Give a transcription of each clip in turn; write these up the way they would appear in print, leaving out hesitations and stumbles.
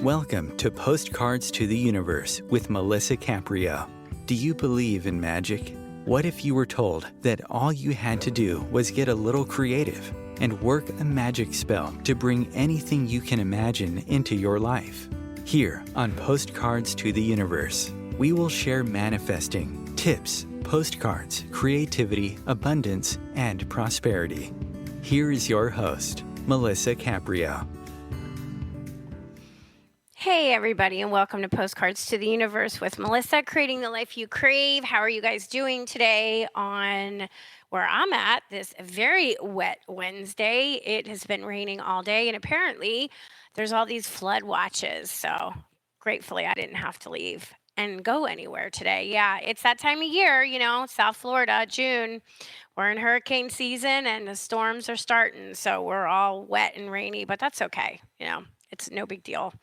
Welcome to Postcards to the Universe with Melissa Caprio. Do you believe in magic? What if you were told that all you had to do was get a little creative and work a magic spell to bring anything you can imagine into your life? Here on Postcards to the Universe, we will share manifesting, tips, postcards, creativity, abundance, and prosperity. Here is your host, Melissa Caprio. Hey everybody, and welcome to Postcards to the Universe with Melissa, creating the life you crave. How are you guys doing today on where I'm at this very wet Wednesday? It has been raining all day, and apparently there's all these flood watches. So gratefully I didn't have to leave and go anywhere today. Yeah, it's that time of year, South Florida, June. We're in hurricane season and the storms are starting. So we're all wet and rainy, but that's okay. It's no big deal.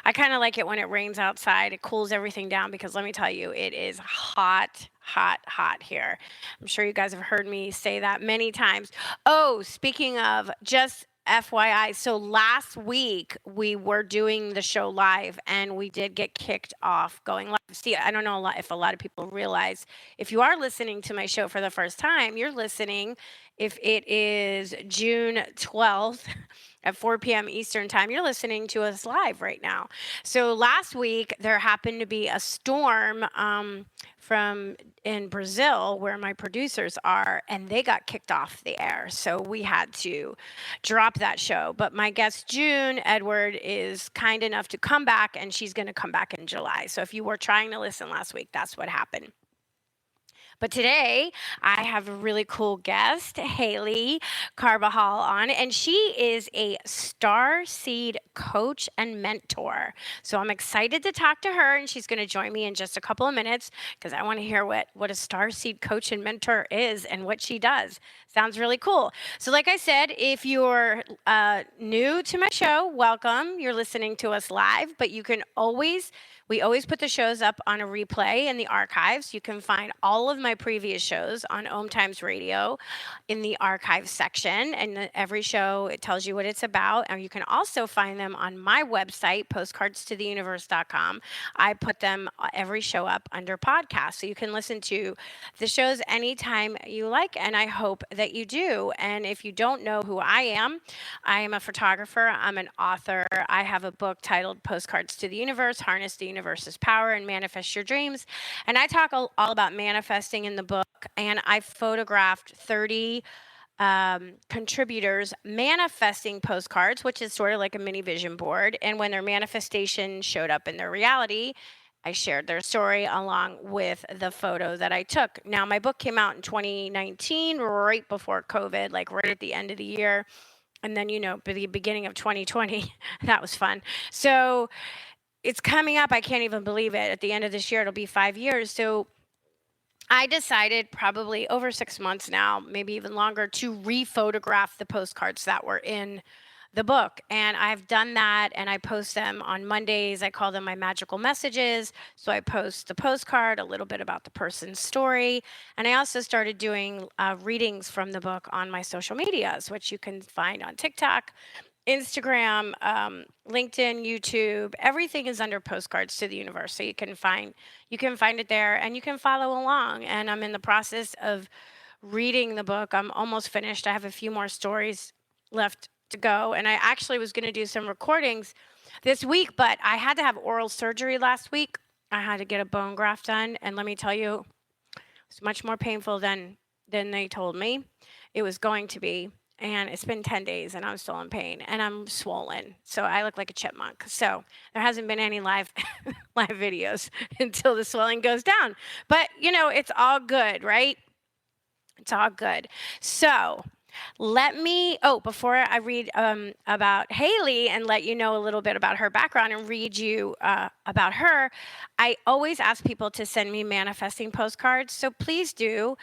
I kind of like it when it rains outside. It cools everything down because let me tell you, it is hot, hot, hot here. I'm sure you guys have heard me say that many times. Oh, speaking of, just FYI, so last week we were doing the show live and we did get kicked off going live. See, I don't know if a lot of people realize, if you are listening to my show for the first time, you're listening, if it is June 12th, at 4 p.m. Eastern time, you're listening to us live right now. So last week, there happened to be a storm from in Brazil where my producers are, and they got kicked off the air. So we had to drop that show. But my guest, June Edward, is kind enough to come back, and she's going to come back in July. So if you were trying to listen last week, that's what happened. But today, I have a really cool guest, Haley Carbajal, on, and she is a Starseed Coach and mentor. So I'm excited to talk to her, and she's going to join me in just a couple of minutes because I want to hear what a Starseed Coach and mentor is and what she does. Sounds really cool. So like I said, if you're new to my show, welcome. You're listening to us live, but we always put the shows up on a replay in the archives. You can find all of my previous shows on Om Times Radio in the archive section. And every show, it tells you what it's about. And you can also find them on my website, postcardstotheuniverse.com. I put them, every show up under podcast. So you can listen to the shows anytime you like. And I hope that you do. And if you don't know who I am a photographer. I'm an author. I have a book titled Postcards to the Universe, Harness the Universe's Power and Manifest Your Dreams. And I talk all about manifesting in the book. And I photographed 30 contributors manifesting postcards, which is sort of like a mini vision board. And when their manifestation showed up in their reality, I shared their story along with the photo that I took. Now, my book came out in 2019, right before COVID, like right at the end of the year. And then, by the beginning of 2020, that was fun. So it's coming up. I can't even believe it. At the end of this year, it'll be 5 years. So I decided probably over 6 months now, maybe even longer, to re-photograph the postcards that were in the book. And I've done that, and I post them on Mondays. I call them my magical messages. So I post the postcard, a little bit about the person's story. And I also started doing readings from the book on my social medias, which you can find on TikTok, Instagram, LinkedIn, YouTube. Everything is under Postcards to the Universe. So you can find it there, and you can follow along. And I'm in the process of reading the book. I'm almost finished. I have a few more stories left to go, and I actually was going to do some recordings this week, but I had to have oral surgery last week. I had to get a bone graft done, and let me tell you, it's much more painful than they told me it was going to be. And it's been 10 days and I'm still in pain and I'm swollen. So I look like a chipmunk. So there hasn't been any live videos until the swelling goes down. But, it's all good, right? It's all good. So before I read about Haley and let you know a little bit about her background and read you about her, I always ask people to send me manifesting postcards. So please do.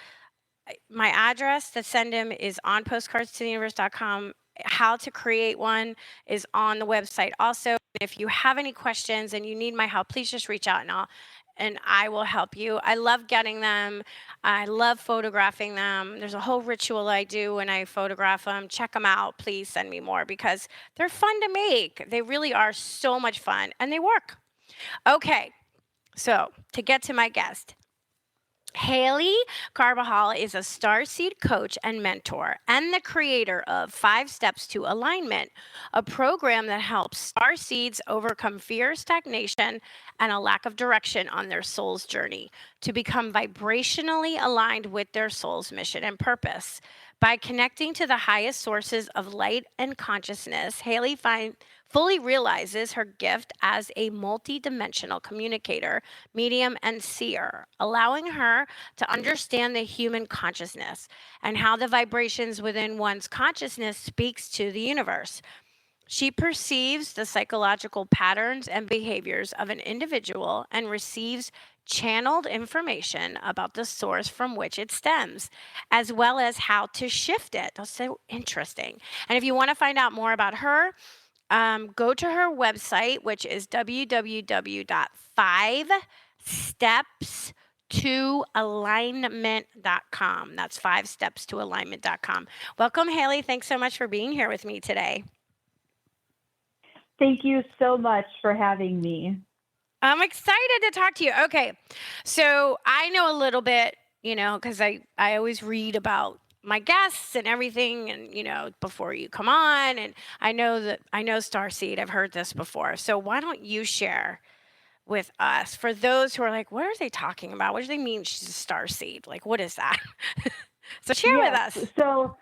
My address to send them is on postcardstotheuniverse.com. How to create one is on the website. Also, if you have any questions and you need my help, please just reach out and and I will help you. I love getting them. I love photographing them. There's a whole ritual I do when I photograph them. Check them out. Please send me more because they're fun to make. They really are so much fun and they work. Okay, so to get to my guest, Haley Carbajal is a Starseed coach and mentor and the creator of 5 Steps to Alignment, a program that helps Starseeds overcome fear, stagnation, and a lack of direction on their soul's journey to become vibrationally aligned with their soul's mission and purpose. By connecting to the highest sources of light and consciousness, Haley fully realizes her gift as a multi-dimensional communicator, medium, and seer, allowing her to understand the human consciousness and how the vibrations within one's consciousness speaks to the universe. She perceives the psychological patterns and behaviors of an individual and receives channeled information about the source from which it stems, as well as how to shift it. That's so interesting. And if you want to find out more about her, go to her website, which is www.5stepstoalignment.com. That's 5stepstoalignment.com. Welcome, Haley. Thanks so much for being here with me today. Thank you so much for having me. I'm excited to talk to you. Okay, so I know a little bit, because I always read about my guests and everything, and before you come on, and I know Starseed. I've heard this before. So why don't you share with us for those who are like, what are they talking about? What do they mean she's a Starseed? Like, what is that? So share with us. So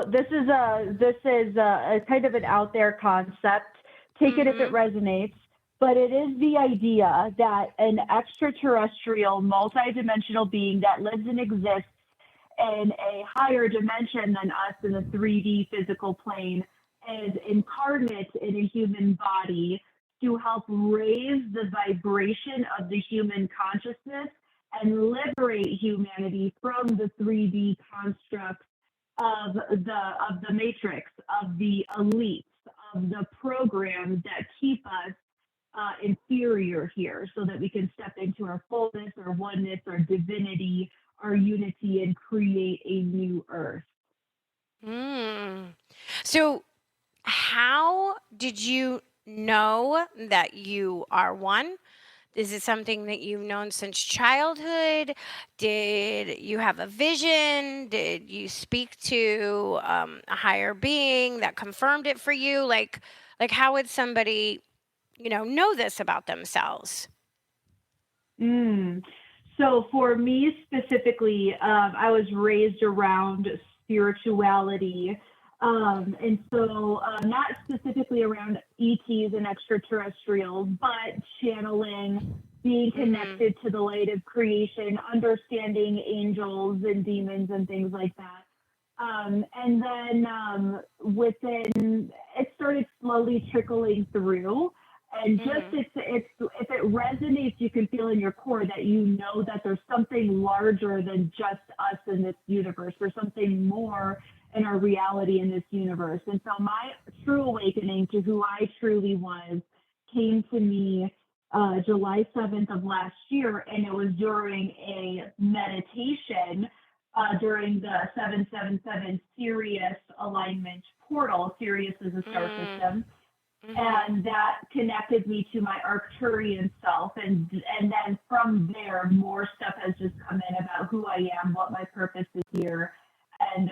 this is a kind of an out there concept. Take it if it resonates. But it is the idea that an extraterrestrial, multidimensional being that lives and exists in a higher dimension than us in the 3D physical plane is incarnate in a human body to help raise the vibration of the human consciousness and liberate humanity from the 3D constructs of the matrix, of the elites, of the programs that keep us inferior here, so that we can step into our fullness, our oneness, our divinity, our unity, and create a new earth. So how did you know that you are one? Is it something that you've known since childhood? Did you have a vision? Did you speak to a higher being that confirmed it for you? Like how would somebody know this about themselves? So for me specifically, I was raised around spirituality. And so not specifically around ETs and extraterrestrials, but channeling, being connected to the light of creation, understanding angels and demons and things like that. And then within, it started slowly trickling through. And just if it resonates, you can feel in your core that you know that there's something larger than just us in this universe. There's something more in our reality in this universe. And so my true awakening to who I truly was came to me July 7th of last year, and it was during a meditation during the 777 Sirius alignment portal. Sirius is a star system. And that connected me to my Arcturian self. And then from there, more stuff has just come in about who I am, what my purpose is here, and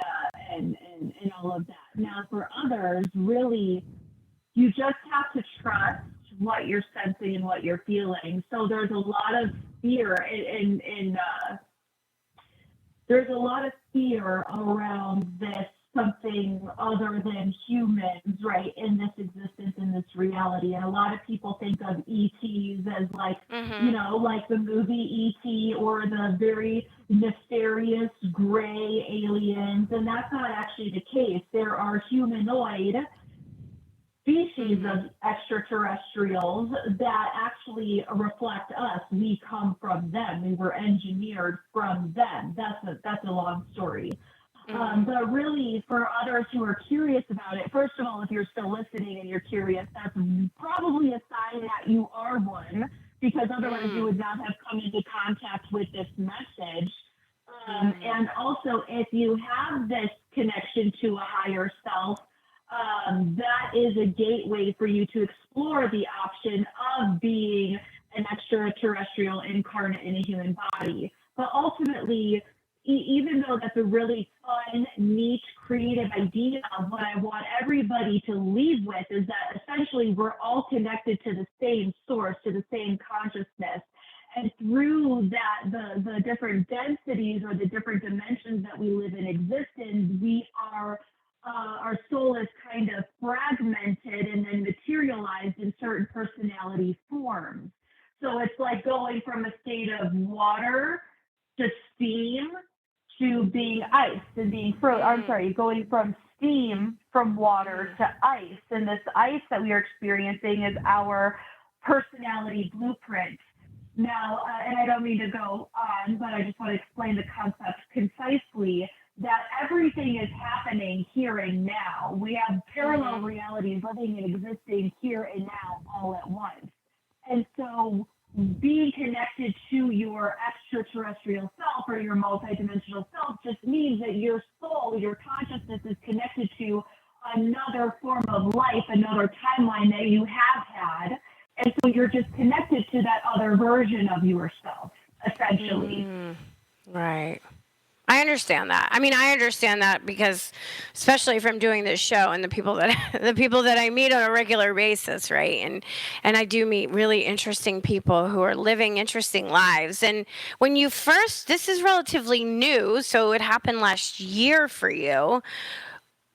all of that. Now, for others, really, you just have to trust what you're sensing and what you're feeling. So there's a lot of fear there's a lot of fear around this something other than humans, right, in this existence, in this reality. And a lot of people think of ETs as like, like the movie ET or the very nefarious gray aliens. And that's not actually the case. There are humanoid species of extraterrestrials that actually reflect us. We come from them. We were engineered from them. That's a long story. But really, for others who are curious about it, first of all, if you're still listening and you're curious, that's probably a sign that you are one. because otherwise you would not have come into contact with this message. And also, if you have this connection to a higher self, that is a gateway for you to explore the option of being an extraterrestrial incarnate in a human body. But ultimately, even though that's a really fun, neat, creative idea, what I want everybody to leave with is that essentially we're all connected to the same source, to the same consciousness. And through that, the different densities or the different dimensions that we live in existence, we are, our soul is kind of fragmented and then materialized in certain personality forms. So it's like going from a state of water to steam to being ice and being frozen. I'm sorry, going from steam from water to ice. And this ice that we are experiencing is our personality blueprint. Now, and I don't mean to go on, but I just want to explain the concept concisely, that everything is happening here and now. We have parallel realities living and existing here and now all at once. And so being connected to your extraterrestrial self or your multidimensional self just means that your soul, your consciousness is connected to another form of life, another timeline that you have had. And so you're just connected to that other version of yourself, essentially. Right. I understand that. I mean, I understand that because, especially from doing this show and the people that I meet on a regular basis, right? And I do meet really interesting people who are living interesting lives. And when you first, this is relatively new, so it happened last year for you.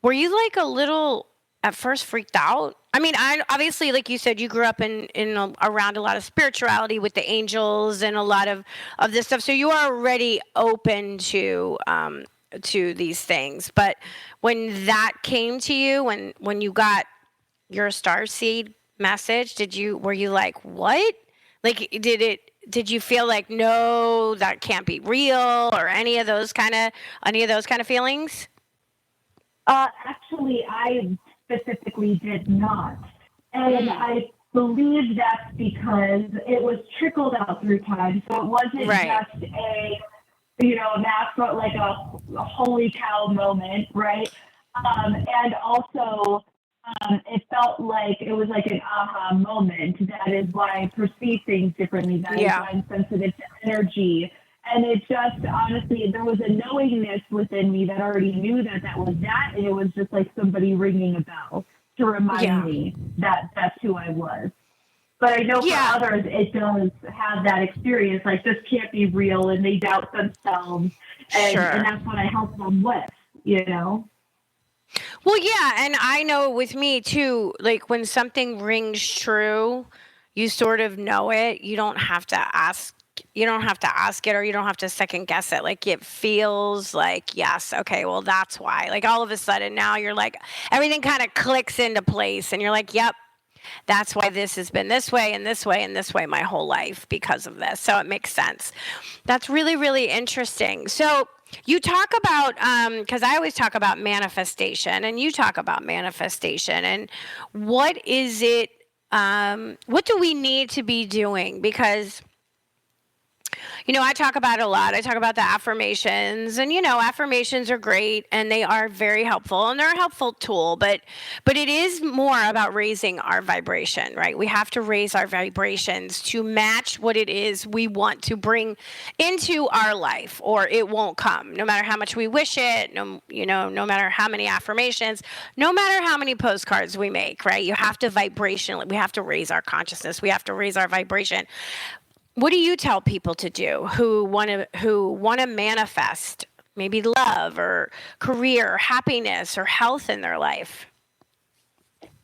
Were you like a little at first freaked out? I mean, I obviously, like you said, you grew up around a lot of spirituality with the angels and a lot of this stuff. So you are already open to these things. But when that came to you, when you got your Starseed message, were you like, what? Like, did you feel like, no, that can't be real, or any of those kind of feelings? Actually, I specifically did not. And I believe that's because it was trickled out through time. So it wasn't just a natural, like a holy cow moment, right? And also, it felt like it was like an aha moment. That is why I perceive things differently. That is why I'm sensitive to energy. And it just, honestly, there was a knowingness within me that already knew that was that. And it was just like somebody ringing a bell to remind me that that's who I was. But I know for others, it does have that experience, like this can't be real, and they doubt themselves. And that's what I help them with, Well, yeah, and I know with me too, like when something rings true, you sort of know it. You don't have to ask it, or you don't have to second guess it. Like it feels like, yes, okay, well that's why. Like all of a sudden now you're like, everything kind of clicks into place and you're like, yep, that's why this has been this way and this way and this way my whole life because of this. So it makes sense. That's really, really interesting. So you talk about, because I always talk about manifestation, and you talk about manifestation, and what is it, what do we need to be doing? Because I talk about it a lot. I talk about the affirmations, and affirmations are great and they are very helpful and they're a helpful tool, but it is more about raising our vibration, right? We have to raise our vibrations to match what it is we want to bring into our life, or it won't come. No matter how much we wish it, no matter how many affirmations, no matter how many postcards we make, right? You have to vibrationally, we have to raise our consciousness. We have to raise our vibration. What do you tell people to do who want to manifest maybe love or career, or happiness, or health in their life?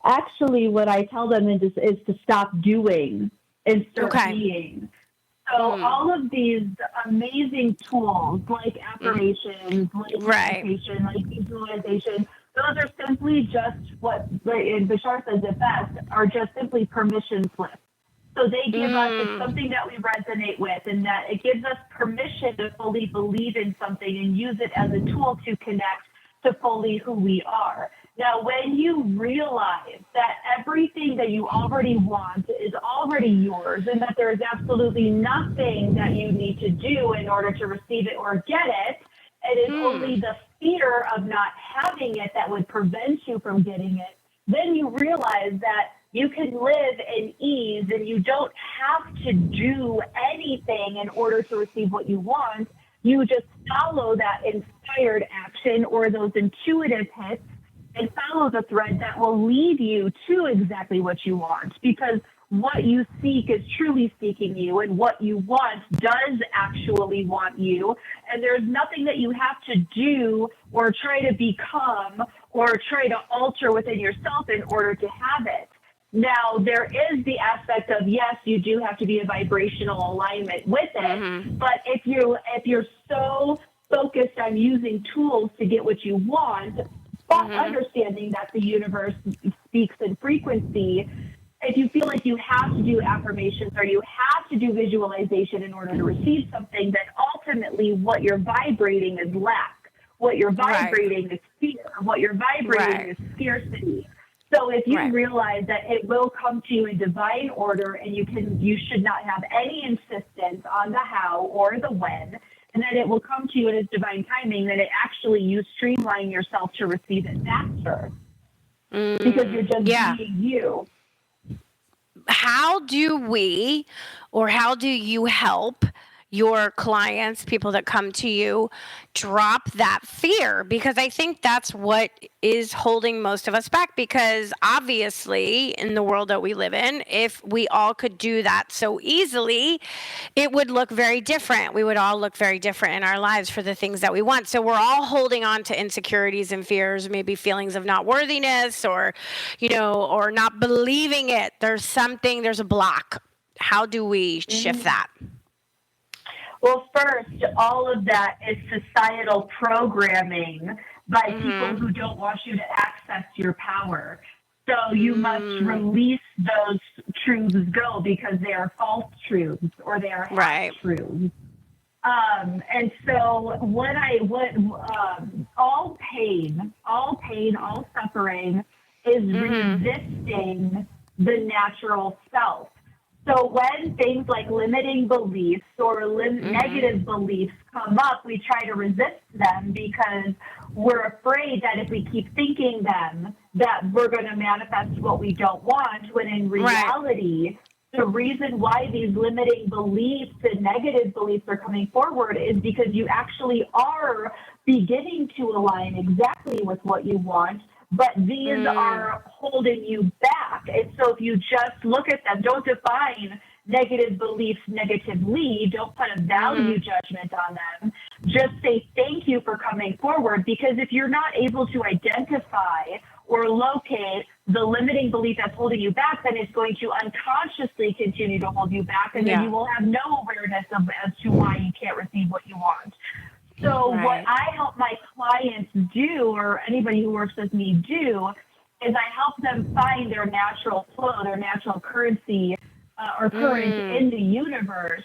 Actually, what I tell them is to stop doing and start being. So all of these amazing tools like affirmations, like meditation, like visualization, those are simply just what, and Bashar says it best, are just simply permission slips. So they give us, it's something that we resonate with, and that it gives us permission to fully believe in something and use it as a tool to connect to fully who we are. Now, when you realize that everything that you already want is already yours and that there is absolutely nothing that you need to do in order to receive it or get it, it is only the fear of not having it that would prevent you from getting it, then you realize that you can live in ease and you don't have to do anything in order to receive what you want. You just follow that inspired action or those intuitive hits and follow the thread that will lead you to exactly what you want, because what you seek is truly seeking you, and what you want does actually want you. And there's nothing that you have to do or try to become or try to alter within yourself in order to have it. Now, there is the aspect of, yes, you do have to be in vibrational alignment with it, but if you're so focused on using tools to get what you want, but understanding that the universe speaks in frequency, if you feel like you have to do affirmations or you have to do visualization in order to receive something, then ultimately what you're vibrating is lack. What you're vibrating is fear. What you're vibrating is scarcity. So if you realize that it will come to you in divine order, and you should not have any insistence on the how or the when, and that it will come to you in its divine timing, then it actually, you streamline yourself to receive it faster. Because you're just being you. How do we, or how do you help your clients, people that come to you, drop that fear? Because I think that's what is holding most of us back, because obviously in the world that we live in, if we all could do that so easily, it would look very different. We would all look very different in our lives for the things that we want. So we're all holding on to insecurities and fears, maybe feelings of not worthiness, or, or not believing it. There's a block. How do we shift that? Well, first, all of that is societal programming by people who don't want you to access your power. So you must release those truths go, because they are false truths or they are half truths. And so all pain, all suffering is resisting the natural self. So when things like limiting beliefs or negative beliefs come up, we try to resist them because we're afraid that if we keep thinking them, that we're going to manifest what we don't want, when in reality, the reason why these limiting beliefs and negative beliefs are coming forward is because you actually are beginning to align exactly with what you want, but these are holding you back. And so if you just look at them, don't define negative beliefs negatively, don't put a value judgment on them, just say thank you for coming forward. Because if you're not able to identify or locate the limiting belief that's holding you back, then it's going to unconsciously continue to hold you back, and then you will have no awareness as to why you can't receive what you want. So what I help my clients do, or anybody who works with me do, is I help them find their natural flow, their natural currency or current in the universe,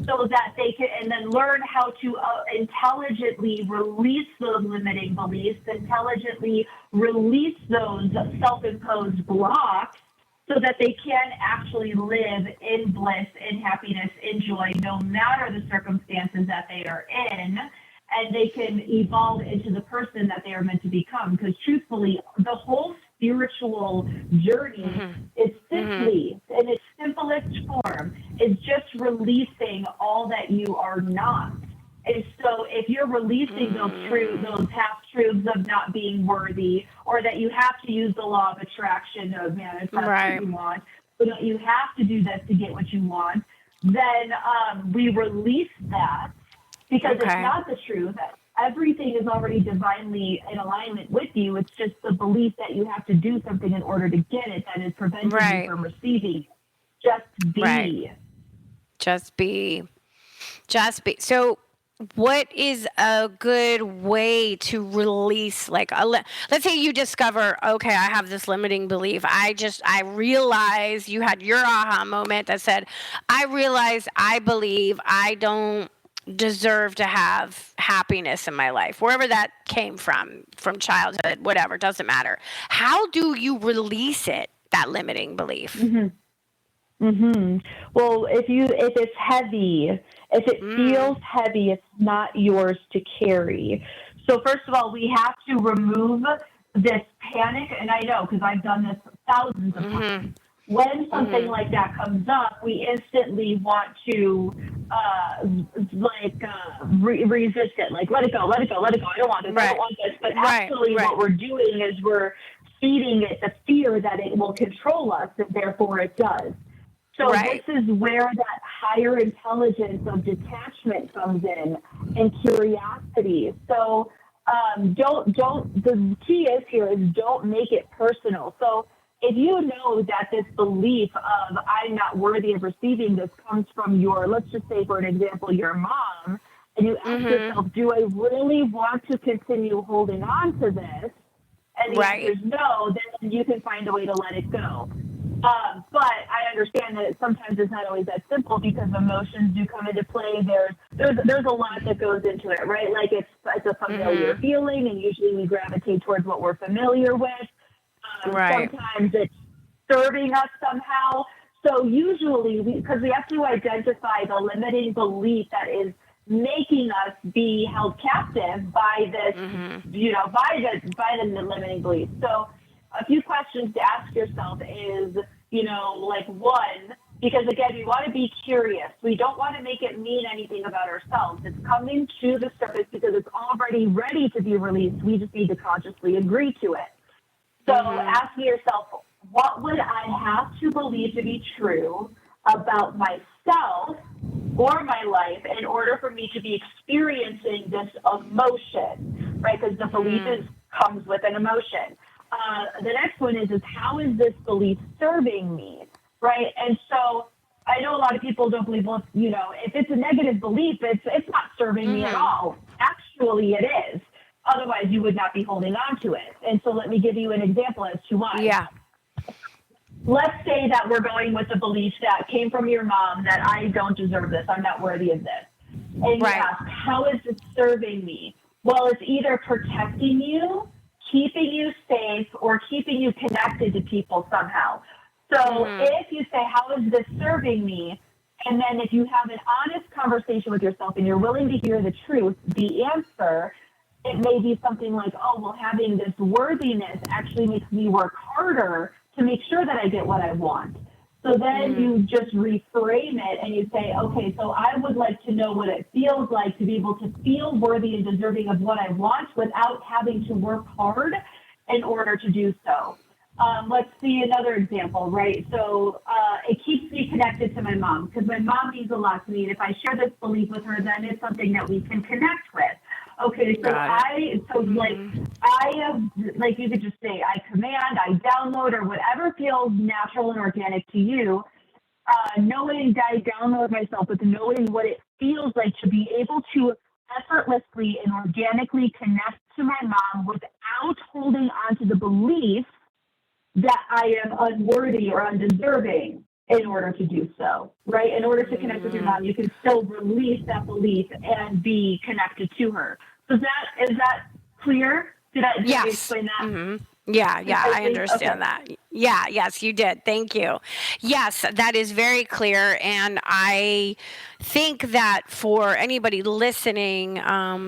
so that they can, and then learn how to intelligently release those limiting beliefs, intelligently release those self-imposed blocks, so that they can actually live in bliss, in happiness, in joy, no matter the circumstances that they are in. And they can evolve into the person that they are meant to become. Because truthfully, the whole spiritual journey is simply, in its simplest form, is just releasing all that you are not. And so if you're releasing those half-truths of not being worthy, or that you have to use the law of attraction to manifest what you want, but you have to do this to get what you want, then we release that, because it's not the truth. Everything is already divinely in alignment with you. It's just the belief that you have to do something in order to get it that is preventing you from receiving. Just be. Just be. So what is a good way to release, like, let's say you discover, okay, I have this limiting belief. I realize you had your aha moment that said, I realize I believe I don't deserve to have happiness in my life, wherever that came from childhood, whatever, doesn't matter. How do you release it, that limiting belief? Well, if it's heavy, if it feels heavy, it's not yours to carry. So first of all, we have to remove this panic, and I know because I've done this thousands of times. When something like that comes up, we instantly want to resist it, like let it go. I don't want this. I don't want this. But actually, what we're doing is we're feeding it the fear that it will control us, and therefore it does. So this is where that higher intelligence of detachment comes in, and curiosity. So the key is here is don't make it personal. So if you know that this belief of I'm not worthy of receiving this comes from your, let's just say for an example, your mom, and you ask yourself, do I really want to continue holding on to this? And the answer is no, then you can find a way to let it go. But I understand that sometimes it's not always that simple because emotions do come into play. There's a lot that goes into it, right? Like it's a familiar feeling, and usually we gravitate towards what we're familiar with. Sometimes it's serving us somehow. So usually, because we have to identify the limiting belief that is making us be held captive by this, by the limiting belief. So a few questions to ask yourself is, one, because again, we want to be curious. We don't want to make it mean anything about ourselves. It's coming to the surface because it's already ready to be released. We just need to consciously agree to it. So asking yourself, what would I have to believe to be true about myself or my life in order for me to be experiencing this emotion, right? Because the belief comes with an emotion. The next one is how is this belief serving me, right? And so I know a lot of people don't believe, well, if it's a negative belief, it's not serving me at all. Actually, it is. Otherwise, you would not be holding on to it. And so let me give you an example as to why. Yeah. Let's say that we're going with the belief that came from your mom that I don't deserve this, I'm not worthy of this. And you ask, how is this serving me? Well, it's either protecting you, keeping you safe, or keeping you connected to people somehow. So if you say, how is this serving me? And then if you have an honest conversation with yourself and you're willing to hear the truth, the answer, it may be something like, oh, well, having this worthiness actually makes me work harder to make sure that I get what I want. So then you just reframe it and you say, okay, so I would like to know what it feels like to be able to feel worthy and deserving of what I want without having to work hard in order to do so. Let's see another example, right? So it keeps me connected to my mom because my mom means a lot to me. And if I share this belief with her, then it's something that we can connect with. Okay, so I you could just say, I command, I download, or whatever feels natural and organic to you. Knowing that I download myself with knowing what it feels like to be able to effortlessly and organically connect to my mom without holding on to the belief that I am unworthy or undeserving in order to do so, right? In order to connect with your mom, you can still release that belief and be connected to her. So is that clear? Did I explain that? Yeah, I understand that. Yeah, yes, you did. Thank you. Yes, that is very clear. And I think that for anybody listening,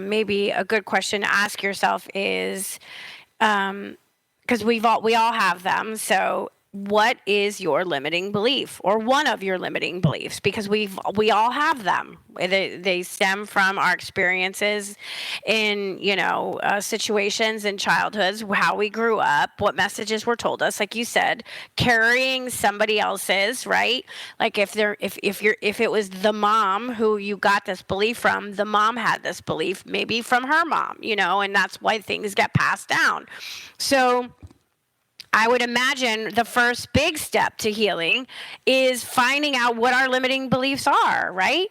maybe a good question to ask yourself is, because we all have them. So what is your limiting belief or one of your limiting beliefs? Because we all have them. They stem from our experiences in, situations in childhoods, how we grew up, what messages were told us, like you said, carrying somebody else's, right? Like if it was the mom who you got this belief from, the mom had this belief maybe from her mom, and that's why things get passed down. So I would imagine the first big step to healing is finding out what our limiting beliefs are, right?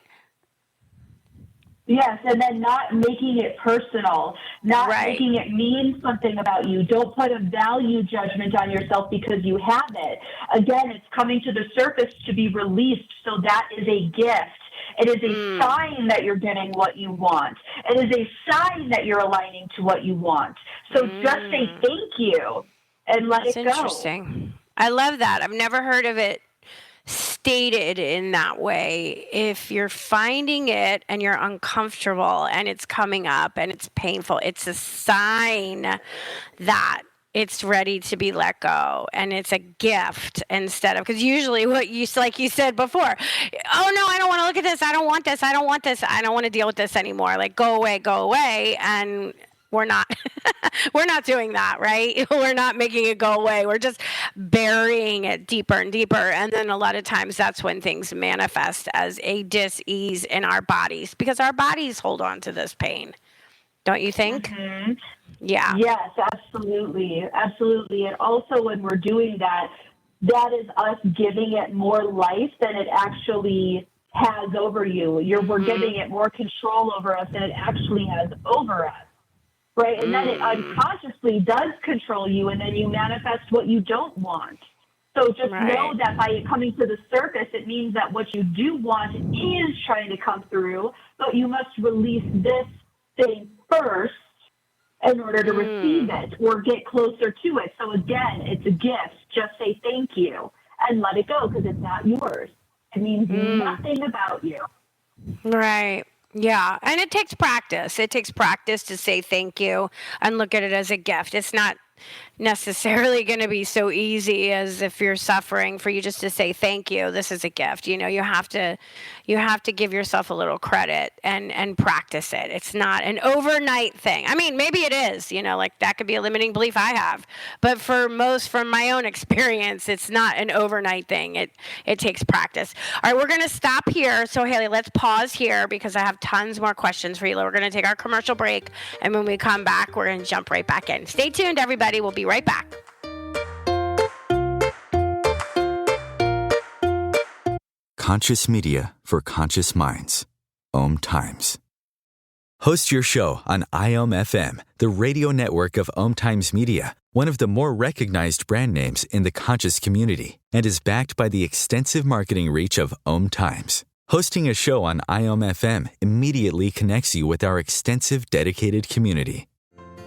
Yes, and then not making it personal, not making it mean something about you. Don't put a value judgment on yourself because you have it. Again, it's coming to the surface to be released, so that is a gift. It is a sign that you're getting what you want. It is a sign that you're aligning to what you want. So just say thank you and let it go. That's interesting. I love that. I've never heard of it stated in that way. If you're finding it and you're uncomfortable and it's coming up and it's painful, it's a sign that it's ready to be let go, and it's a gift instead of, because usually what you, like you said before, oh no, I don't want to look at this, I don't want this, I don't want this, I don't want to deal with this anymore, like go away, and we're not we're not doing that, right? We're not making it go away. We're just burying it deeper and deeper. And then a lot of times that's when things manifest as a dis-ease in our bodies, because our bodies hold on to this pain. Don't you think? Mm-hmm. Yeah. Yes, absolutely. Absolutely. And also when we're doing that, that is us giving it more life than it actually has over you. We're giving it more control over us than it actually has over us. Right? And then it unconsciously does control you, and then you manifest what you don't want. So just know that by it coming to the surface, it means that what you do want is trying to come through, but you must release this thing first in order to receive it or get closer to it. So again, it's a gift. Just say thank you and let it go, because it's not yours. It means nothing about you. Right. Yeah. And it takes practice. It takes practice to say thank you and look at it as a gift. It's not necessarily going to be so easy as if you're suffering for you just to say thank you. This is a gift. You know, you have to give yourself a little credit and practice it. It's not an overnight thing. I mean, maybe it is, you know, like that could be a limiting belief I have, but from my own experience, it's not an overnight thing. It takes practice. All right, we're going to stop here. So Haley, let's pause here because I have tons more questions for you. We're going to take our commercial break, and when we come back, we're going to jump right back in. Stay tuned, everybody. We'll be right back. Conscious media for conscious minds. Om Times. Host your show on IOM FM, the radio network of Om Times Media, one of the more recognized brand names in the conscious community, and is backed by the extensive marketing reach of Om Times. Hosting a show on IOM FM immediately connects you with our extensive dedicated community.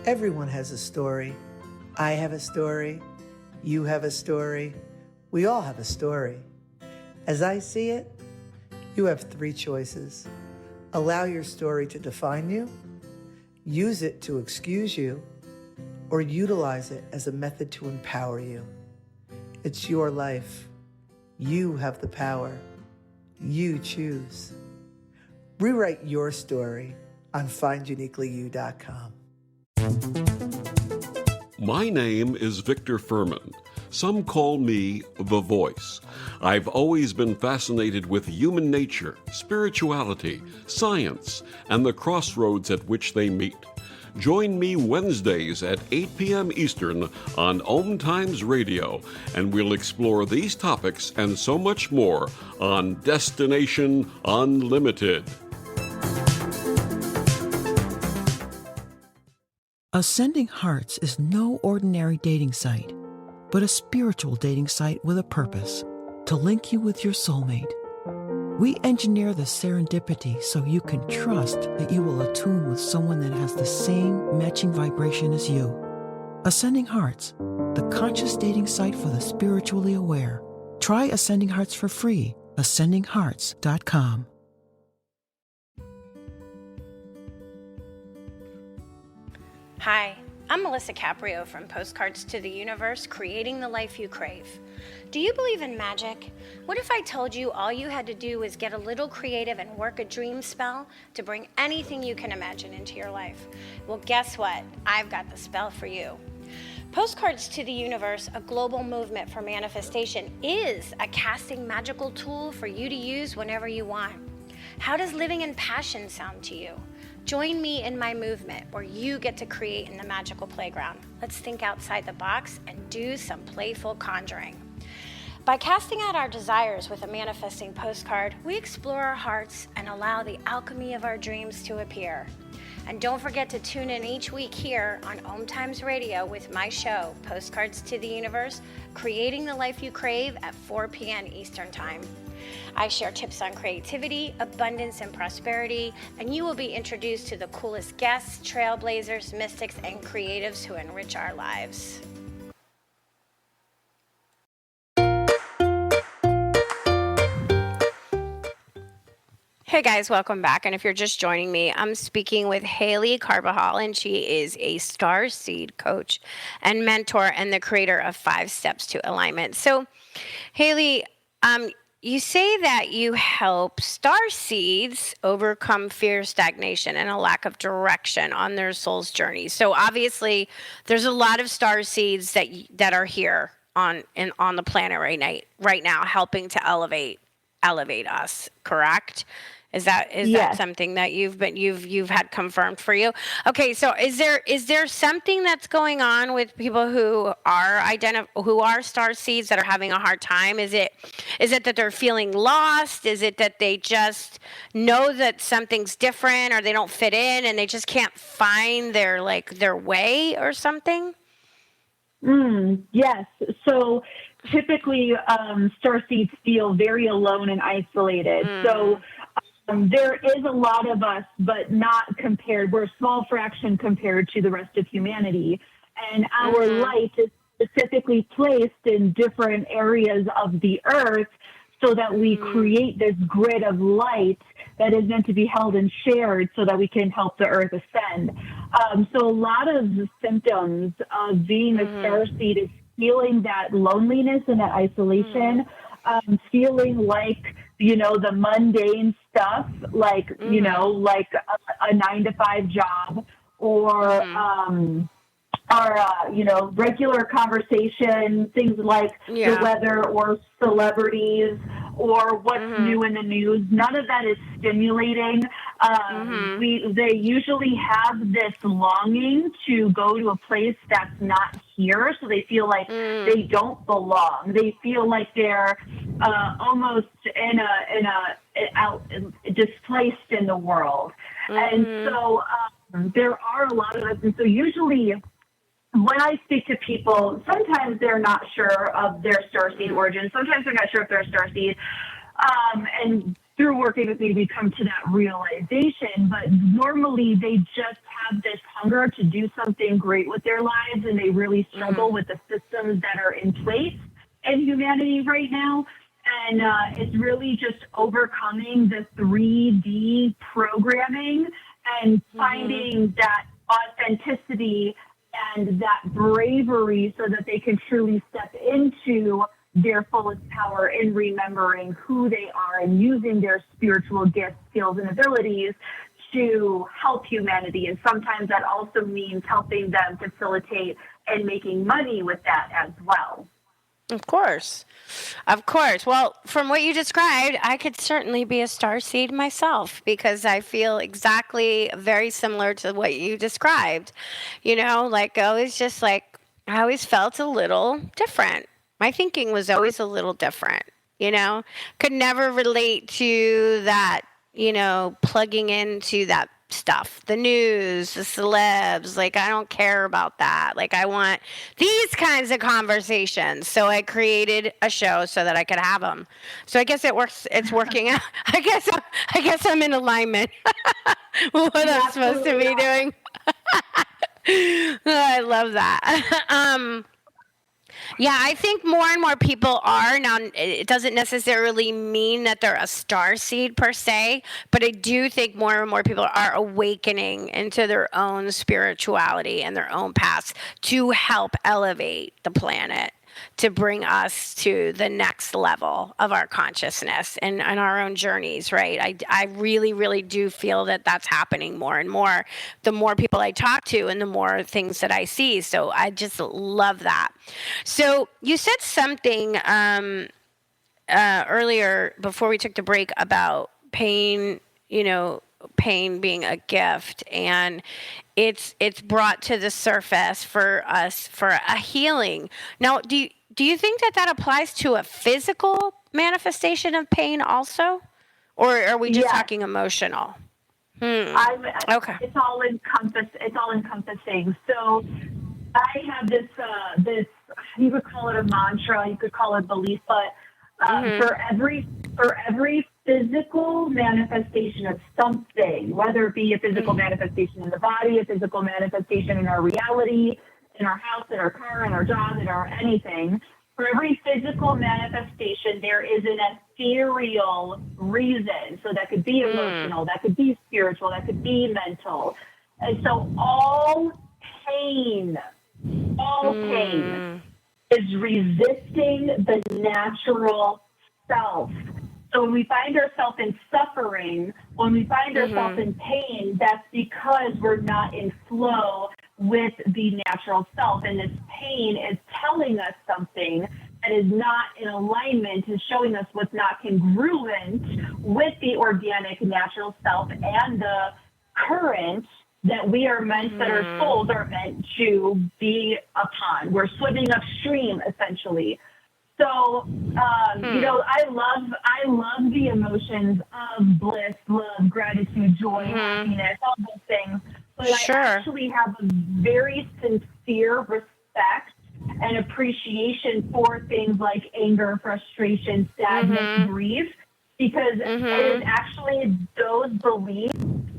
Everyone has a story. I have a story. You have a story. We all have a story. As I see it, you have 3 choices. Allow your story to define you, use it to excuse you, or utilize it as a method to empower you. It's your life. You have the power. You choose. Rewrite your story on finduniquelyyou.com. My name is Victor Furman. Some call me the Voice. I've always been fascinated with human nature, spirituality, science, and the crossroads at which they meet. Join me Wednesdays at 8 p.m. Eastern on Om Times Radio, and we'll explore these topics and so much more on Destination Unlimited. Ascending Hearts is no ordinary dating site, but a spiritual dating site with a purpose, to link you with your soulmate. We engineer the serendipity so you can trust that you will attune with someone that has the same matching vibration as you. Ascending Hearts, the conscious dating site for the spiritually aware. Try Ascending Hearts for free, ascendinghearts.com. Hi, I'm Melissa Caprio from Postcards to the Universe, creating the life you crave. Do you believe in magic? What if I told you all you had to do was get a little creative and work a dream spell to bring anything you can imagine into your life? Well, guess what? I've got the spell for you. Postcards to the Universe, a global movement for manifestation, is a casting magical tool for you to use whenever you want. How does living in passion sound to you? Join me in my movement where you get to create in the magical playground. Let's think outside the box and do some playful conjuring. By casting out our desires with a manifesting postcard, we explore our hearts and allow the alchemy of our dreams to appear. And don't forget to tune in each week here on Om Times Radio with my show, Postcards to the Universe, creating the life you crave at 4 p.m. Eastern Time. I share tips on creativity, abundance, and prosperity, and you will be introduced to the coolest guests, trailblazers, mystics, and creatives who enrich our lives. Hey guys, welcome back. And if you're just joining me, I'm speaking with Haley Carbajal, and she is a Starseed coach and mentor and the creator of 5 Steps to Alignment. So, Haley, you say that you help Starseeds overcome fear, stagnation, and a lack of direction on their soul's journey. So obviously, there's a lot of Starseeds that are here on the planet right now, helping to elevate us. Correct? Is that Yes. something that you've had confirmed for you? Okay, so is there something that's going on with people who are star seeds that are having a hard time? Is it that they're feeling lost? Is it that they just know that something's different, or they don't fit in and they just can't find their way or something? Yes. So typically, starseeds feel very alone and isolated. So there is a lot of us, but not compared. We're a small fraction compared to the rest of humanity. And our light is specifically placed in different areas of the earth so that we create this grid of light that is meant to be held and shared so that we can help the earth ascend. So a lot of the symptoms of being a starseed is feeling that loneliness and that isolation, feeling like, the mundane stuff, like, like a 9-to-5 job or, regular conversation, things like the weather or celebrities or what's new in the news. None of that is stimulating. They usually have this longing to go to a place that's not here, so they feel like they don't belong. They feel like they're almost displaced in the world. And so there are a lot of us. And so usually when I speak to people, sometimes they're not sure of their starseed origin. Sometimes they're not sure if they're a starseed. And through working with me, we come to that realization. But normally they just have this hunger to do something great with their lives, and they really struggle with the systems that are in place in humanity right now. And it's really just overcoming the 3D programming and finding that authenticity and that bravery so that they can truly step into their fullest power in remembering who they are and using their spiritual gifts, skills, and abilities to help humanity. And sometimes that also means helping them facilitate and making money with that as well. Of course. Well, from what you described, I could certainly be a starseed myself because I feel exactly very similar to what you described. I always felt a little different. My thinking was always a little different, could never relate to that, plugging into that stuff, the news, the celebs. I don't care about that. I want these kinds of conversations. So I created a show so that I could have them. So I guess it works. It's working out. I guess I'm in alignment. What I'm supposed to be doing. I love that. Yeah, I think more and more people are. Now, it doesn't necessarily mean that they're a starseed per se, but I do think more and more people are awakening into their own spirituality and their own paths to help elevate the planet, to bring us to the next level of our consciousness and our own journeys, right? I really, really do feel that that's happening more and more, the more people I talk to and the more things that I see. So I just love that. So you said something earlier before we took the break about pain, pain being a gift, and it's brought to the surface for us for a healing. Now, do you think that applies to a physical manifestation of pain also, or are we just talking emotional? Okay. It's all encompassing. So I have this you could call it a mantra, you could call it belief, but For every physical manifestation of something, whether it be a physical manifestation in the body, a physical manifestation in our reality, in our house, in our car, in our job, in our anything, for every physical manifestation, there is an ethereal reason. So that could be emotional, that could be spiritual, that could be mental. And so all pain is resisting the natural self. So when we find ourselves in suffering, when we find ourselves in pain, that's because we're not in flow with the natural self. And this pain is telling us something that is not in alignment, is showing us what's not congruent with the organic natural self and the current that we are meant, that our souls are meant to be upon. We're swimming upstream, essentially. So, I love the emotions of bliss, love, gratitude, joy, happiness, all those things. But I actually have a very sincere respect and appreciation for things like anger, frustration, sadness, grief, because it is actually those beliefs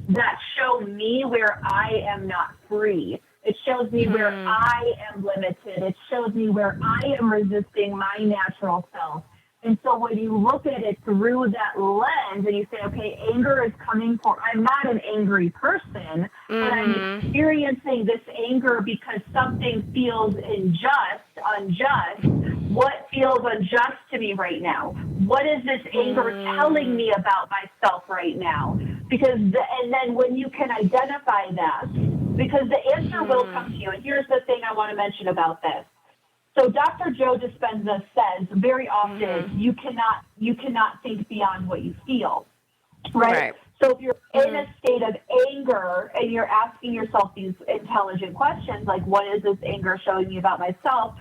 that show me where I am not free. It shows me where I am limited. It shows me where I am resisting my natural self. And so when you look at it through that lens and you say, okay, anger is coming for, I'm not an angry person, but I'm experiencing this anger because something feels unjust. What feels unjust to me right now? What is this anger telling me about myself right now? And then when you can identify that, because the answer will come to you. And here's the thing I want to mention about this. So Dr. Joe Dispenza says very often, you cannot think beyond what you feel, right? So if you're in a state of anger and you're asking yourself these intelligent questions, like what is this anger showing me about myself?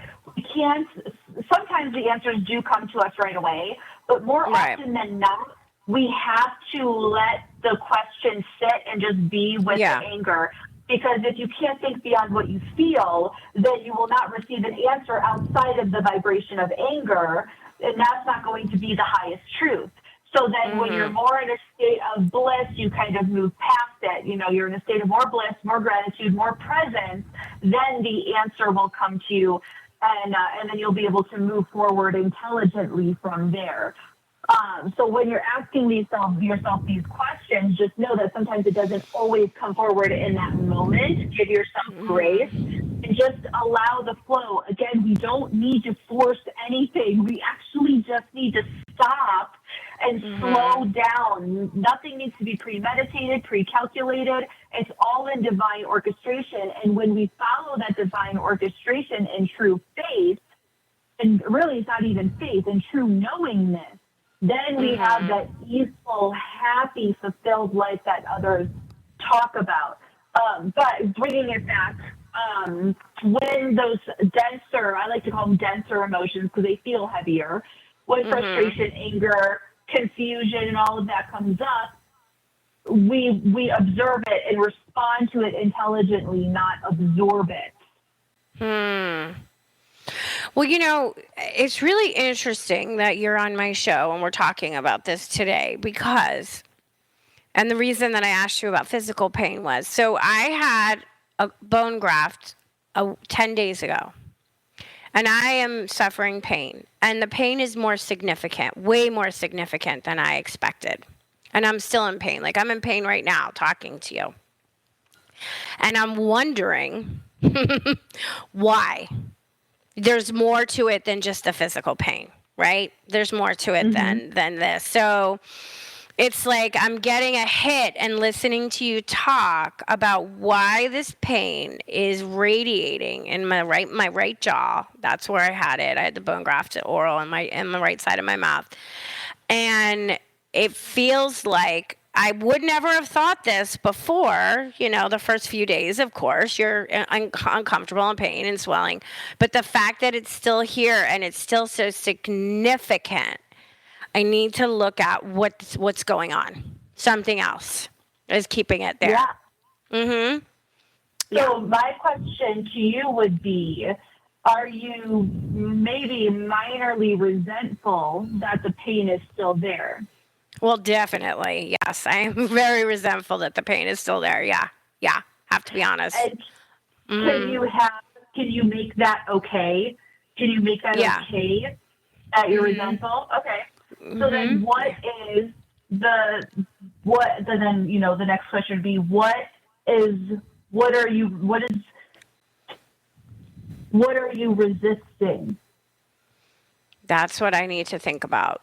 Sometimes the answers do come to us right away, but more often than not, we have to let the question sit and just be with the anger. Because if you can't think beyond what you feel, then you will not receive an answer outside of the vibration of anger, and that's not going to be the highest truth. So then when you're more in a state of bliss, you kind of move past it. You're in a state of more bliss, more gratitude, more presence, then the answer will come to you, and then you'll be able to move forward intelligently from there. So when you're asking yourself these questions, just know that sometimes it doesn't always come forward in that moment. Give yourself grace and just allow the flow. Again, we don't need to force anything. We actually just need to stop and slow down. Nothing needs to be premeditated, pre-calculated. It's all in divine orchestration. And when we follow that divine orchestration in true faith, and really it's not even faith, in true knowingness, then we have that easeful, happy, fulfilled life that others talk about. But bringing it back, when those denser, I like to call them denser emotions because they feel heavier, when frustration, anger, confusion, and all of that comes up, we observe it and respond to it intelligently, not absorb it. Well, it's really interesting that you're on my show and we're talking about this today and the reason that I asked you about physical pain was, so I had a bone graft 10 days ago, and I am suffering pain, and the pain is more significant, way more significant than I expected. And I'm still in pain. Like, I'm in pain right now talking to you. And I'm wondering why. There's more to it than just the physical pain, right? There's more to it than this. So it's like I'm getting a hit and listening to you talk about why this pain is radiating in my right jaw. That's where I had it. I had the bone graft oral in the right side of my mouth. And it feels like I would never have thought this before, the first few days, of course, you're uncomfortable and pain and swelling. But the fact that it's still here and it's still so significant, I need to look at what's going on. Something else is keeping it there. Yeah. So my question to you would be, are you maybe minorly resentful that the pain is still there? Well, definitely. Yes. I am very resentful that the pain is still there. Yeah. Yeah. Have to be honest. And can you make that okay? Can you make that Yeah. okay that you're resentful? Okay. So then then the next question would be, what are you resisting? That's what I need to think about.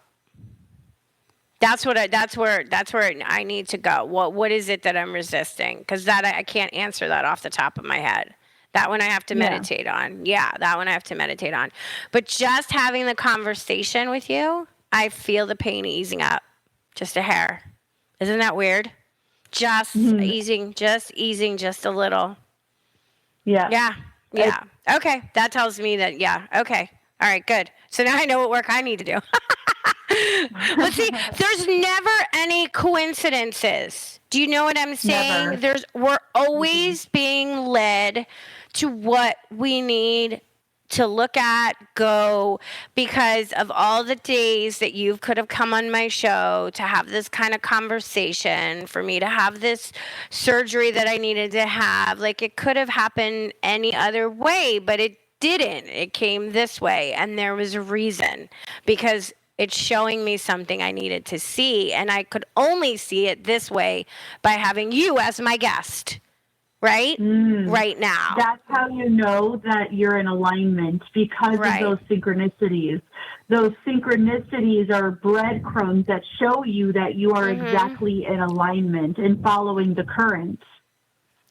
That's where I need to go. What is it that I'm resisting? Because that I can't answer that off the top of my head. That one I have to meditate on. Yeah, that one I have to meditate on. But just having the conversation with you, I feel the pain easing up just a hair. Isn't that weird? Just easing just a little. Yeah. Yeah. Okay. That tells me that, yeah. Okay. All right, good. So now I know what work I need to do. Let's see. There's never any coincidences. Do you know what I'm saying? Never. We're always being led to what we need to look at, go, because of all the days that you could have come on my show to have this kind of conversation, for me to have this surgery that I needed to have. Like, it could have happened any other way, but it didn't. It came this way, and there was a reason, because it's showing me something I needed to see, and I could only see it this way by having you as my guest, right? Right now. That's how you know that you're in alignment, because of those synchronicities. Those synchronicities are breadcrumbs that show you that you are exactly in alignment and following the current.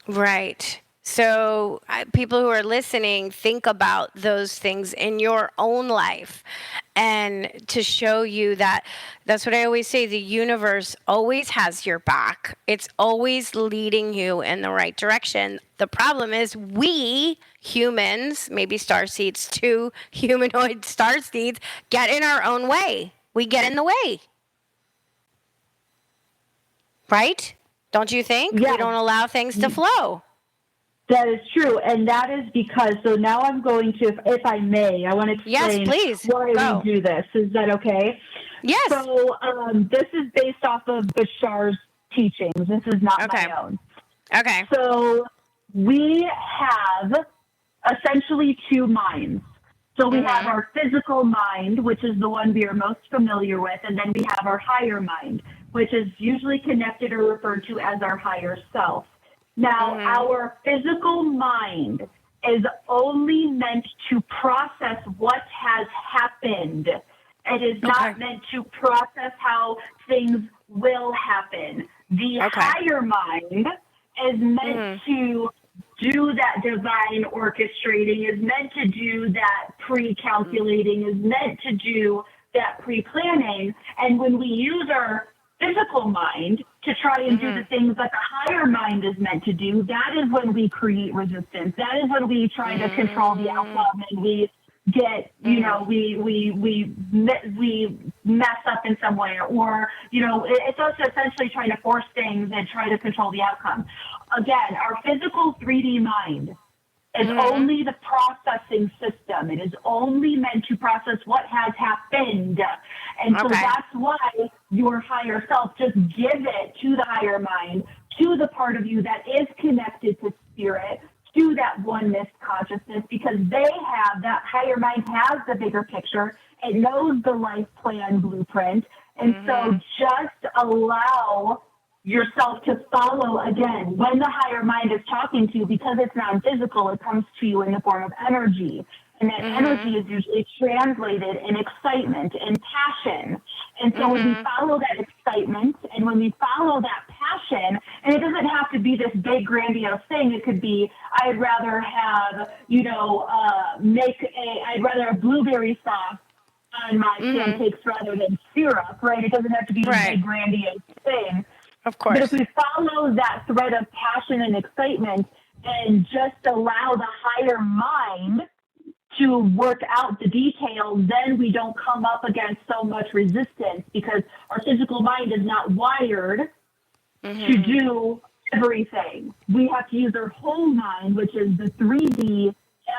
Right. So people who are listening, think about those things in your own life, and to show you that that's what I always say. The universe always has your back. It's always leading you in the right direction. The problem is we humans, maybe starseeds too, humanoid starseeds, get in our own way. We get in the way. Right? Don't you think? Yeah. We don't allow things to flow. That is true, and that is because, so now I'm going to, if I may, I want to explain why we do this. Is that okay? Yes. So this is based off of Bashar's teachings. This is not my own. Okay. So we have essentially two minds. So we have our physical mind, which is the one we are most familiar with, and then we have our higher mind, which is usually connected or referred to as our higher self. Now, our physical mind is only meant to process what has happened. It is not meant to process how things will happen. The higher mind is meant to do that divine orchestrating, is meant to do that pre-calculating, is meant to do that pre-planning. And when we use our physical mind to try and do the things that the higher mind is meant to do, that is when we create resistance. That is when we try to control the outcome, and we get, you know, we mess up in some way, or, you know, it's also essentially trying to force things and try to control the outcome. Again, our physical 3D mind is only the processing system. It is only meant to process what has happened. And so that's why your higher self, just give it to the higher mind, to the part of you that is connected to spirit, to that oneness consciousness, because that higher mind has the bigger picture. It knows the life plan blueprint. And so just allow yourself to follow, again, when the higher mind is talking to you, because it's non-physical, it comes to you in the form of energy. And that energy is usually translated in excitement and passion. And so when we follow that excitement, and when we follow that passion, and it doesn't have to be this big grandiose thing. It could be, I'd rather have, you know, I'd rather have blueberry sauce on my pancakes rather than syrup, right? It doesn't have to be this big grandiose thing. Of course. But if we follow that thread of passion and excitement and just allow the higher mind to work out the details, then we don't come up against so much resistance, because our physical mind is not wired to do everything. We have to use our whole mind, which is the 3D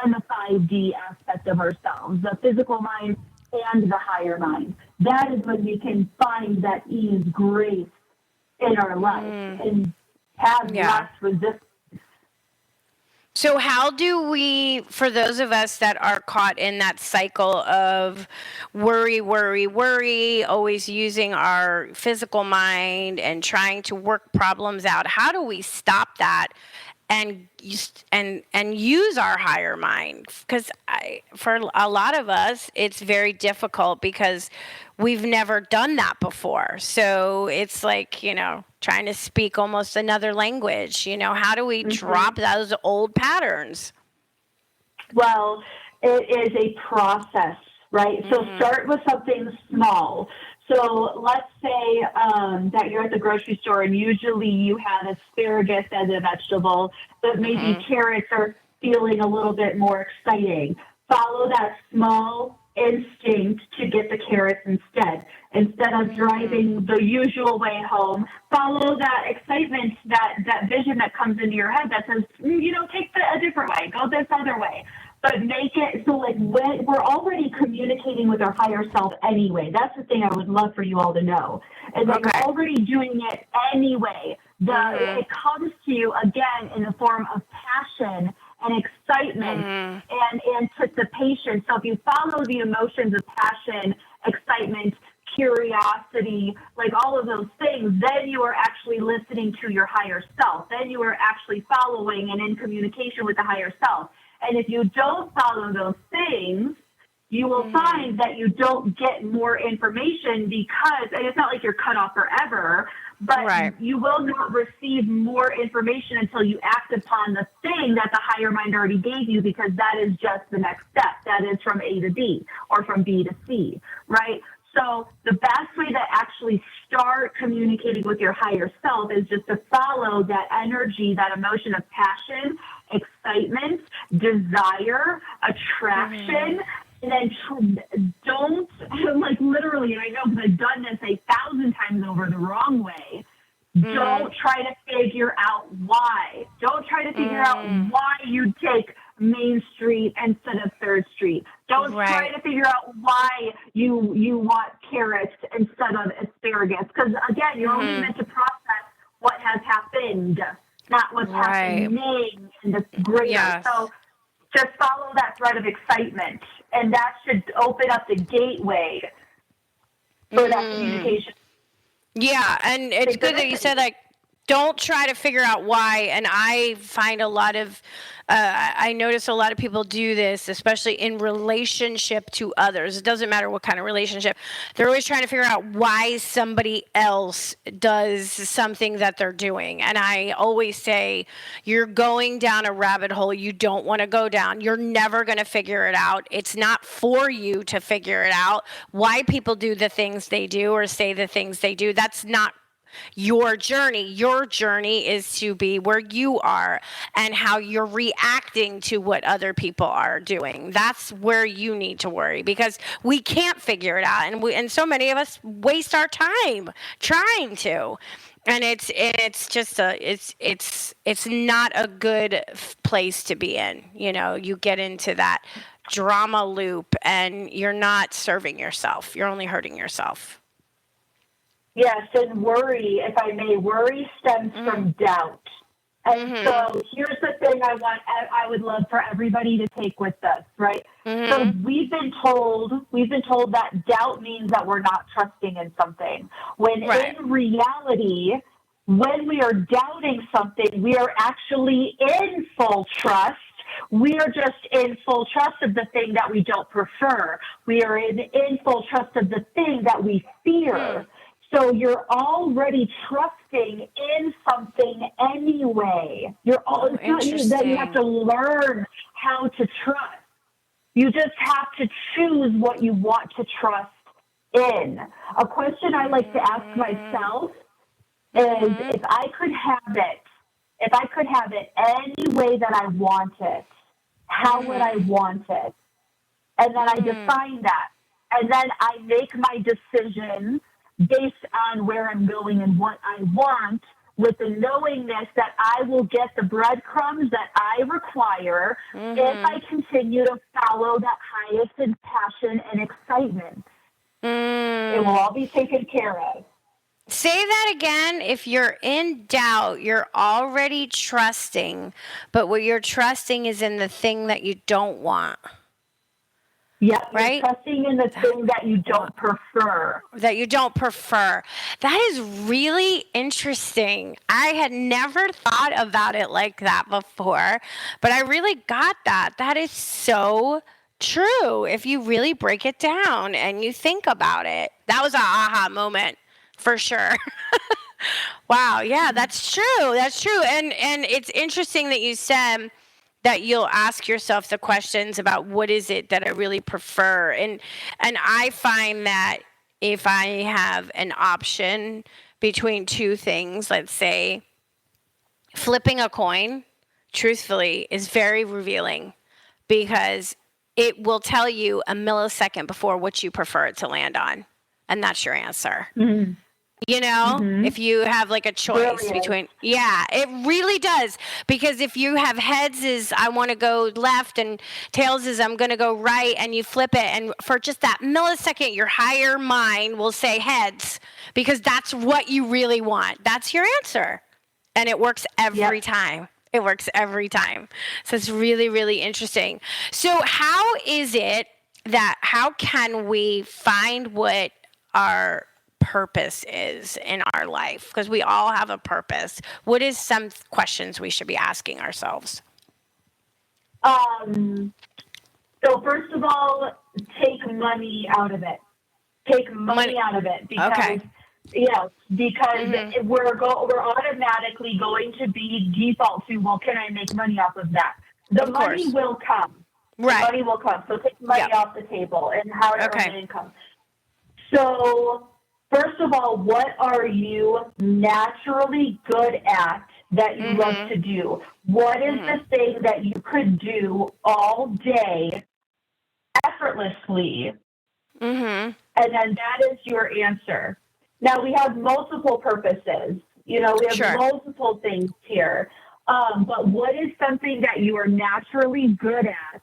and the 5D aspect of ourselves, the physical mind and the higher mind. That is when we can find that ease, grace in our life and have less resistance. So how do we, for those of us that are caught in that cycle of worry, always using our physical mind and trying to work problems out, how do we stop that and use our higher mind? Because for a lot of us, it's very difficult because we've never done that before. So it's like, trying to speak almost another language. How do we drop those old patterns? Well, it is a process, right? So start with something small. So let's say that you're at the grocery store and usually you have asparagus as a vegetable, but maybe carrots are feeling a little bit more exciting. Follow that small instinct to get the carrots instead. Instead of driving the usual way home, follow that excitement, that vision that comes into your head that says, take a different way, go this other way. But make it so when we're already communicating with our higher self anyway. That's the thing I would love for you all to know, is that you're already doing it anyway. It comes to you again in the form of passion and excitement and anticipation. So if you follow the emotions of passion, excitement, curiosity, like all of those things, then you are actually listening to your higher self. Then you are actually following and in communication with the higher self. And if you don't follow those things, you will find that you don't get more information because, and it's not like you're cut off forever, but you will not receive more information until you act upon the thing that the higher mind already gave you, because that is just the next step. That is from A to B or from B to C, right? So the best way to actually start communicating with your higher self is just to follow that energy, that emotion of passion, excitement, desire, attraction, and then don't, literally, and I know because I've done this 1,000 times over the wrong way, don't try to figure out why. Don't try to figure out why you take Main Street instead of 3rd Street. Don't try to figure out why you want carrots instead of asparagus. Because, again, you're only meant to process what has happened, not what's happening in the greater. Yes. So just follow that thread of excitement, and that should open up the gateway for that communication. Yeah, and it's good that you said, don't try to figure out why. And I find I notice a lot of people do this, especially in relationship to others. It doesn't matter what kind of relationship. They're always trying to figure out why somebody else does something that they're doing. And I always say, you're going down a rabbit hole you don't want to go down. You're never going to figure it out. It's not for you to figure it out. Why people do the things they do or say the things they do, that's not your journey. Your journey is to be where you are and how you're reacting to what other people are doing. That's where you need to worry, because we can't figure it out, and so many of us waste our time trying to. And it's just it's not a good place to be in. You get into that drama loop and you're not serving yourself. You're only hurting yourself. Yes, and worry, if I may, worry stems from doubt. And so here's the thing I would love for everybody to take with this, right? So we've been told that doubt means that we're not trusting in something. When in reality, when we are doubting something, we are actually in full trust. We are just in full trust of the thing that we don't prefer. We are in full trust of the thing that we fear. So you're already trusting in something anyway. It's not that you have to learn how to trust. You just have to choose what you want to trust in. A question I like to ask myself is, if I could have it any way that I want it, how would I want it? And then I define that. And then I make my decision based on where I'm going and what I want, with the knowingness that I will get the breadcrumbs that I require if I continue to follow that highest in passion and excitement. It will all be taken care of. Say that again. If you're in doubt, you're already trusting, but what you're trusting is in the thing that you don't want. Yeah, right? You're trusting in the thing that you don't prefer. That you don't prefer. That is really interesting. I had never thought about it like that before, but I really got that. That is so true. If you really break it down and you think about it, that was an aha moment for sure. Wow. Yeah, that's true. That's true. And it's interesting that you said that you'll ask yourself the questions about what is it that I really prefer. And I find that if I have an option between two things, let's say flipping a coin, truthfully, is very revealing because it will tell you a millisecond before what you prefer it to land on. And that's your answer. Mm-hmm. You know, if you have like a choice between, it really does. Because if you have heads is I want to go left and tails is I'm going to go right and you flip it. And for just that millisecond, your higher mind will say heads because that's what you really want. That's your answer. And it works every time. It works every time. So it's really, really interesting. So how can we find what our purpose is in our life? Because we all have a purpose. What is some questions we should be asking ourselves? So first of all, take money out of it. Take money out of it because we're automatically going to be default to, well, can I make money off of that? The money will come. Right. The money will come. So take money off the table and how to earn income. So first of all, what are you naturally good at that you love to do? What is the thing that you could do all day effortlessly? And then that is your answer. Now, we have multiple purposes. You know, we have multiple things here. But what is something that you are naturally good at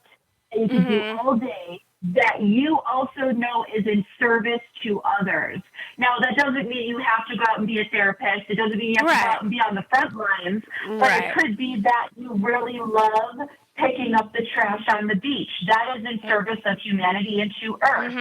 and you can do all day that you also know is in service to others? Now, that doesn't mean you have to go out and be a therapist. It doesn't mean you have to go out and be on the front lines. But it could be that you really love picking up the trash on the beach. That is in service of humanity and to Earth.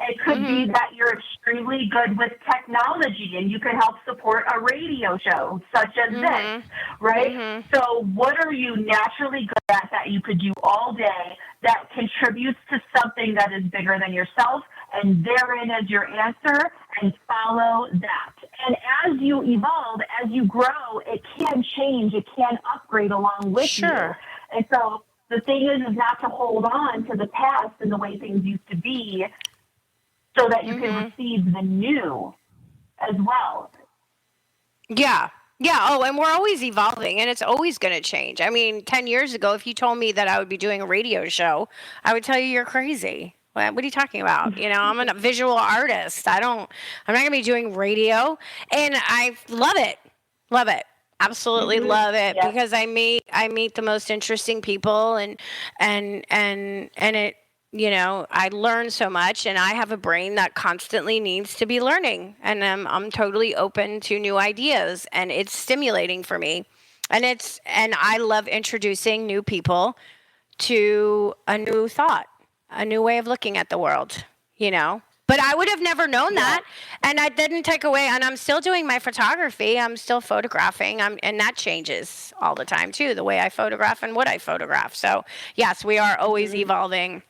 It could be that you're extremely good with technology and you can help support a radio show such as this, right? So what are you naturally good at that you could do all day that contributes to something that is bigger than yourself? And therein is your answer, and follow that. And as you evolve, as you grow, it can change, it can upgrade along with you. And so the thing is not to hold on to the past and the way things used to be so that you can receive the new as well. Yeah. Oh, and we're always evolving, and it's always going to change. I mean, 10 years ago, if you told me that I would be doing a radio show, I would tell you you're crazy. What are you talking about? You know, I'm a visual artist. I'm not going to be doing radio, and I love it. Love it. Absolutely love it because I meet the most interesting people and it, you know, I learn so much and I have a brain that constantly needs to be learning, and I'm totally open to new ideas, and it's stimulating for me. And I love introducing new people to a new thought, a new way of looking at the world, you know. But I would have never known that, and I didn't take away, and I'm still doing my photography. I'm still photographing, and that changes all the time, too, the way I photograph and what I photograph. So, yes, we are always evolving.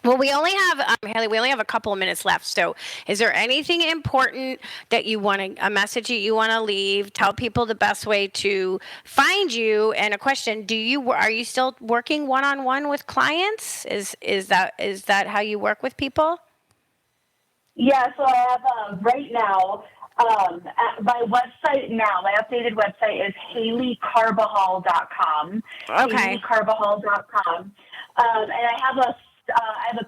Well, we only have, Haley, we only have a couple of minutes left. So is there anything important that you want to, a message that you want to leave? Tell people the best way to find you. And a question, are you still working one-on-one with clients? Is that how you work with people? Yeah, so I have right now, my website now, my updated website is HaleyCarbajal.com. Okay. HaleyCarbajal.com. And I have a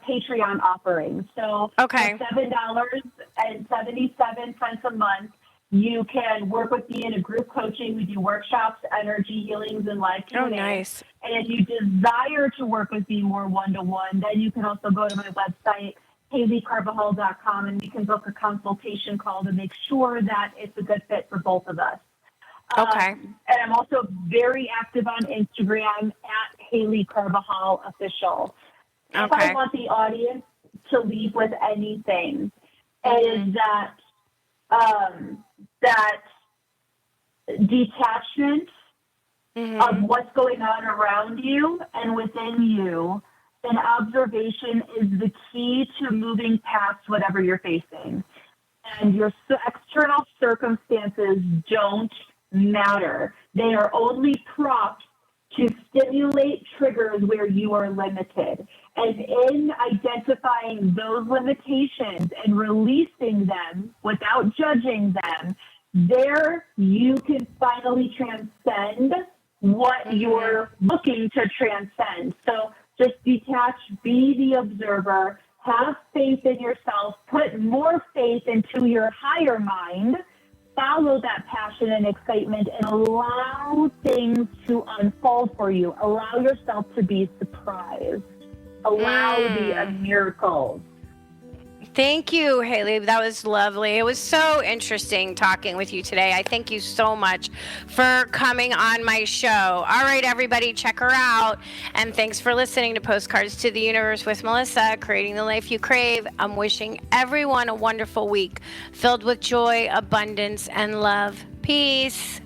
Patreon offering. So for $7.77 a month, You can work with me in a group coaching. We do workshops, energy healings, and live Q&A. Oh, nice. And if you desire to work with me more one-to-one, then you can also go to my website, HaleyCarbajal.com, and we can book a consultation call to make sure that it's a good fit for both of us. Okay. And I'm also very active on Instagram at Haley Carbajal Official. If I want the audience to leave with anything, is that that detachment of what's going on around you and within you, and observation is the key to moving past whatever you're facing. And your external circumstances don't matter. They are only props to stimulate triggers where you are limited. And in identifying those limitations and releasing them without judging them, there you can finally transcend what you're looking to transcend. So just detach, be the observer, have faith in yourself, put more faith into your higher mind, follow that passion and excitement, and allow things to unfold for you. Allow yourself to be surprised. Allow the miracles. Thank you, Haley. That was lovely. It was so interesting talking with you today. I thank you so much for coming on my show. All right, everybody, check her out. And thanks for listening to Postcards to the Universe with Melissa, creating the life you crave. I'm wishing everyone a wonderful week filled with joy, abundance, and love. Peace.